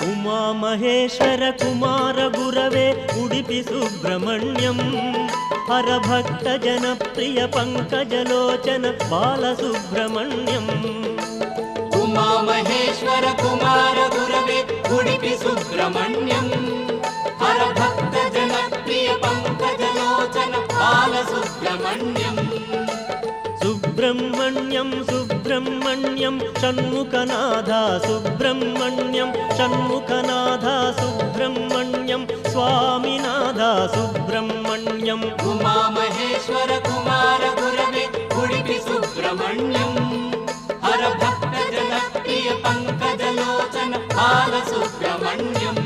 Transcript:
ಉಮಾ ಮಹೇಶ್ವರ ಕುಮಾರ ಗುರವೇ ಉಡುಪಿ ಸುಬ್ರಹ್ಮಣ್ಯಂ ಹರಭಕ್ತ ಜನಪ್ರಿಯ ಪಂಕಜಲೋಚನ ಬಾಲಸುಬ್ರಹ್ಮಣ್ಯಂ ಉಮಾ ಮಹೇಶ್ವರ ಕುಮಾರ ಗುರವೇ ಉಡುಪಿ ಸುಬ್ರಹ್ಮಣ್ಯಂ ಹರಭಕ್ತ ಜನಪ್ರಿಯ ಪಂಕಜಲೋಚನ ಬಾಲಸುಬ್ರಹ್ಮಣ್ಯಂ ಸುಬ್ರಹ್ಮಣ್ಯಂ ಸುಬ್ರಹ್ಮಣ್ಯಂ ಷಣ್ಮುಖನಾಥ ಸುಬ್ರಹ್ಮಣ್ಯಂ ಷಣ್ಮುಖನಾಥ ಸುಬ್ರಹ್ಮಣ್ಯಂ ಸ್ವಾಮಿನಾಥ ಸುಬ್ರಹ್ಮಣ್ಯಂ ಉಮಾ ಮಹೇಶ್ವರ ಕುಮಾರ ಗುರವೇ ಉಡುಪಿ ಸುಬ್ರಹ್ಮಣ್ಯಂ ಹರಭಕ್ತ ಜನಪ್ರಿಯ ಪಂಕಜಲೋಚನ ಬಾಲಸುಬ್ರಹ್ಮಣ್ಯಂ